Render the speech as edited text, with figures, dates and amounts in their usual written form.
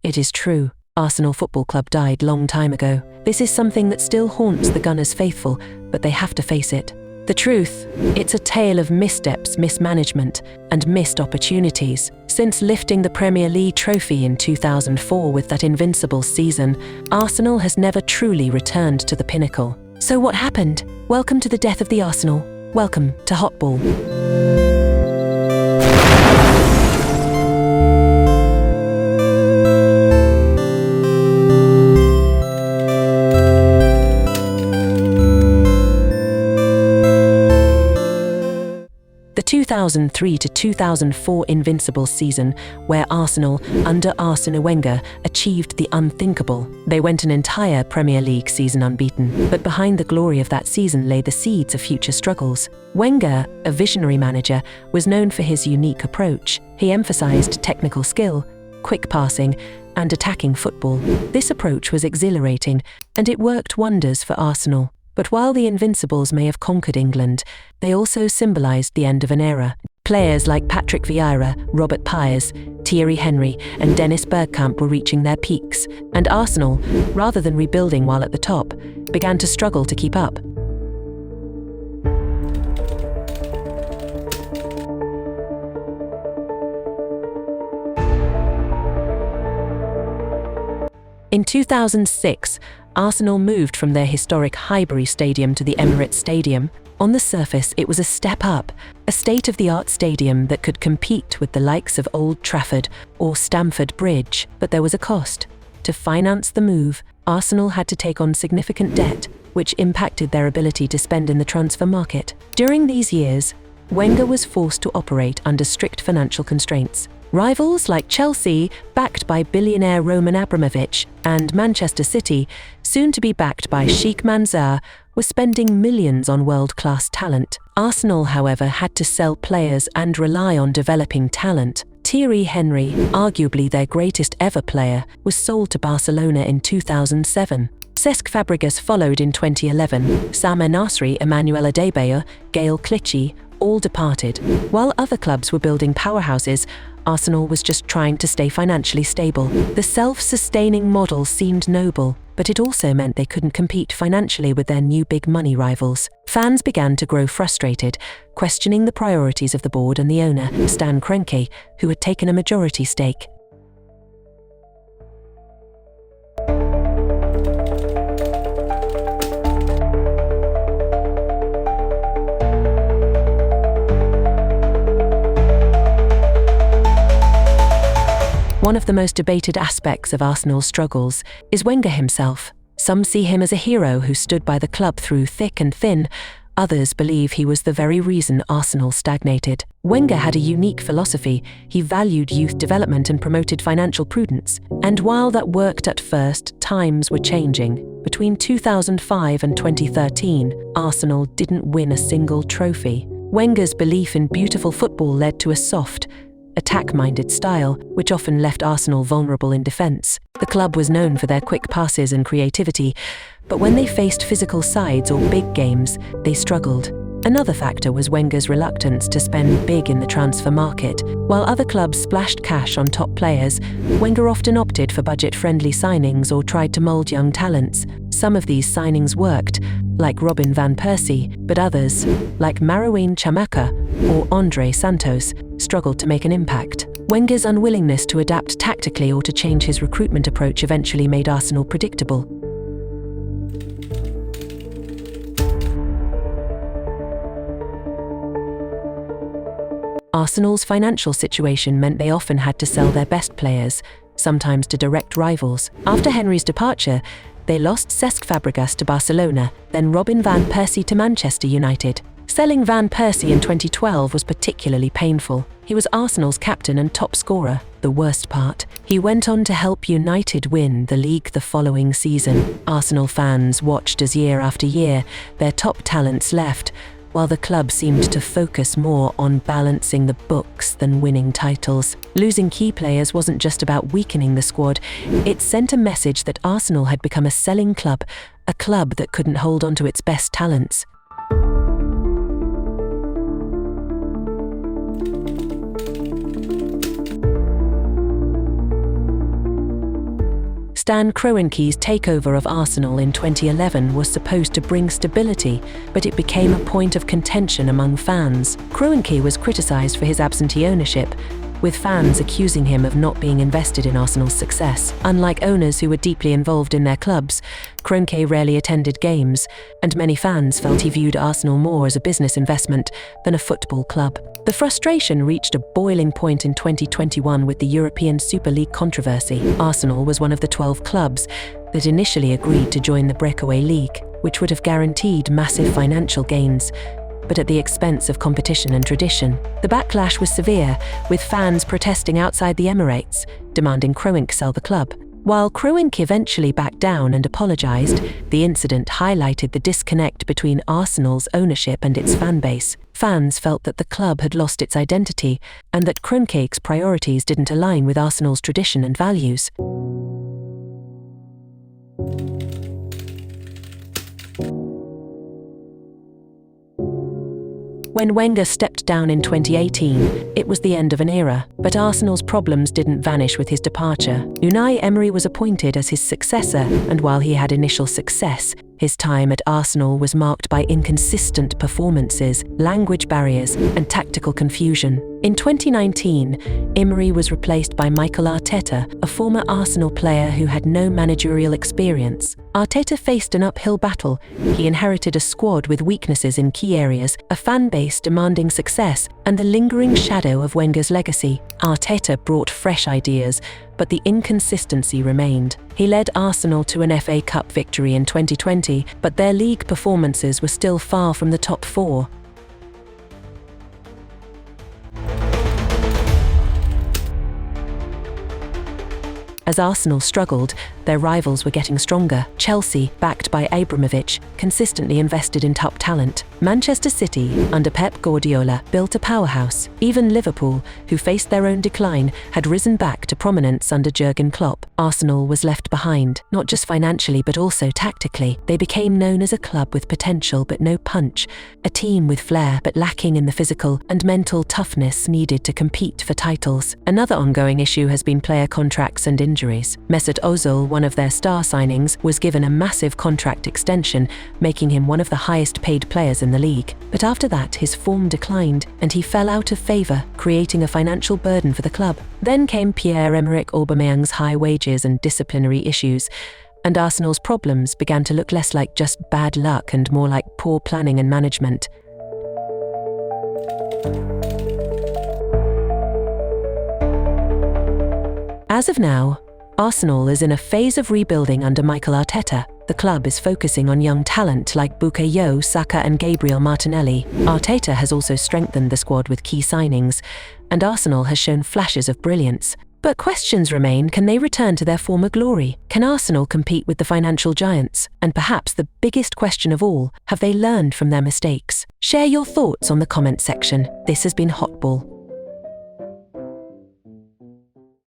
It is true, Arsenal Football Club died long time ago. This is something that still haunts the Gunners faithful, but they have to face it. The truth, it's a tale of missteps, mismanagement, and missed opportunities. Since lifting the Premier League trophy in 2004 with that Invincibles season, Arsenal has never truly returned to the pinnacle. So what happened? Welcome to the death of the Arsenal. Welcome to Hot Ball. The 2003 to 2004 Invincibles season, where Arsenal, under Arsene Wenger, achieved the unthinkable. They went an entire Premier League season unbeaten, but behind the glory of that season lay the seeds of future struggles. Wenger, a visionary manager, was known for his unique approach. He emphasized technical skill, quick passing, and attacking football. This approach was exhilarating, and it worked wonders for Arsenal. But while the Invincibles may have conquered England, they also symbolised the end of an era. Players like Patrick Vieira, Robert Pires, Thierry Henry, and Dennis Bergkamp were reaching their peaks, and Arsenal, rather than rebuilding while at the top, began to struggle to keep up. In 2006, Arsenal moved from their historic Highbury Stadium to the Emirates Stadium. On the surface, it was a step up, a state-of-the-art stadium that could compete with the likes of Old Trafford or Stamford Bridge. But there was a cost. To finance the move, Arsenal had to take on significant debt, which impacted their ability to spend in the transfer market. During these years, Wenger was forced to operate under strict financial constraints. Rivals like Chelsea, backed by billionaire Roman Abramovich, and Manchester City, soon to be backed by Sheikh Mansour, were spending millions on world-class talent. Arsenal, however, had to sell players and rely on developing talent. Thierry Henry, arguably their greatest ever player, was sold to Barcelona in 2007. Cesc Fabregas followed in 2011. Samir Nasri, Emmanuel Adebayor, Gael Clichy, all departed. While other clubs were building powerhouses, Arsenal was just trying to stay financially stable. The self-sustaining model seemed noble, but it also meant they couldn't compete financially with their new big money rivals. Fans began to grow frustrated, questioning the priorities of the board and the owner, Stan Kroenke, who had taken a majority stake. One of the most debated aspects of Arsenal's struggles is Wenger himself. Some see him as a hero who stood by the club through thick and thin. Others believe he was the very reason Arsenal stagnated. Wenger had a unique philosophy. He valued youth development and promoted financial prudence. And while that worked at first, times were changing. Between 2005 and 2013, Arsenal didn't win a single trophy. Wenger's belief in beautiful football led to a soft, attack-minded style, which often left Arsenal vulnerable in defence. The club was known for their quick passes and creativity, but when they faced physical sides or big games, they struggled. Another factor was Wenger's reluctance to spend big in the transfer market. While other clubs splashed cash on top players, Wenger often opted for budget-friendly signings or tried to mould young talents. Some of these signings worked, like Robin van Persie, but others, like Marouane Chamaka or Andre Santos, struggled to make an impact. Wenger's unwillingness to adapt tactically or to change his recruitment approach eventually made Arsenal predictable. Arsenal's financial situation meant they often had to sell their best players, sometimes to direct rivals. After Henry's departure, they lost Cesc Fabregas to Barcelona, then Robin van Persie to Manchester United. Selling Van Persie in 2012 was particularly painful. He was Arsenal's captain and top scorer. The worst part, he went on to help United win the league the following season. Arsenal fans watched as year after year their top talents left, while the club seemed to focus more on balancing the books than winning titles. Losing key players wasn't just about weakening the squad, it sent a message that Arsenal had become a selling club, a club that couldn't hold on to its best talents. Stan Kroenke's takeover of Arsenal in 2011 was supposed to bring stability, but it became a point of contention among fans. Kroenke was criticised for his absentee ownership, with fans accusing him of not being invested in Arsenal's success. Unlike owners who were deeply involved in their clubs, Kroenke rarely attended games, and many fans felt he viewed Arsenal more as a business investment than a football club. The frustration reached a boiling point in 2021 with the European Super League controversy. Arsenal was one of the 12 clubs that initially agreed to join the breakaway league, which would have guaranteed massive financial gains, but at the expense of competition and tradition. The backlash was severe, with fans protesting outside the Emirates, demanding Kroenke sell the club. While Kroenke eventually backed down and apologised, the incident highlighted the disconnect between Arsenal's ownership and its fan base. Fans felt that the club had lost its identity and that Kroenke's priorities didn't align with Arsenal's tradition and values. When Wenger stepped down in 2018, it was the end of an era, but Arsenal's problems didn't vanish with his departure. Unai Emery was appointed as his successor, and while he had initial success, his time at Arsenal was marked by inconsistent performances, language barriers, and tactical confusion. In 2019, Emery was replaced by MIKEL ARTETA, a former Arsenal player who had no managerial experience. Arteta faced an uphill battle. He inherited a squad with weaknesses in key areas, a fan base demanding success, and the lingering shadow of Wenger's legacy. Arteta brought fresh ideas, but the inconsistency remained. He led Arsenal to an FA Cup victory in 2020, but their league performances were still far from the top four. As Arsenal struggled, their rivals were getting stronger. Chelsea, backed by Abramovich, consistently invested in top talent. Manchester City, under Pep Guardiola, built a powerhouse. Even Liverpool, who faced their own decline, had risen back to prominence under Jurgen Klopp. Arsenal was left behind, not just financially but also tactically. They became known as a club with potential but no punch, a team with flair but lacking in the physical and mental toughness needed to compete for titles. Another ongoing issue has been player contracts and injuries. MESUT OZIL, one of their star signings, was given a massive contract extension, making him one of the highest paid players in the league. But after that, his form declined and he fell out of favour, creating a financial burden for the club. Then came Pierre-Emerick Aubameyang's high wages and disciplinary issues, and Arsenal's problems began to look less like just bad luck and more like poor planning and management. As of now, Arsenal is in a phase of rebuilding under Mikel Arteta. The club is focusing on young talent like Bukayo Saka and Gabriel Martinelli. Arteta has also strengthened the squad with key signings, and Arsenal has shown flashes of brilliance. But questions remain: can they return to their former glory? Can Arsenal compete with the financial giants? And perhaps the biggest question of all, have they learned from their mistakes? Share your thoughts on the comment section. This has been Hotball.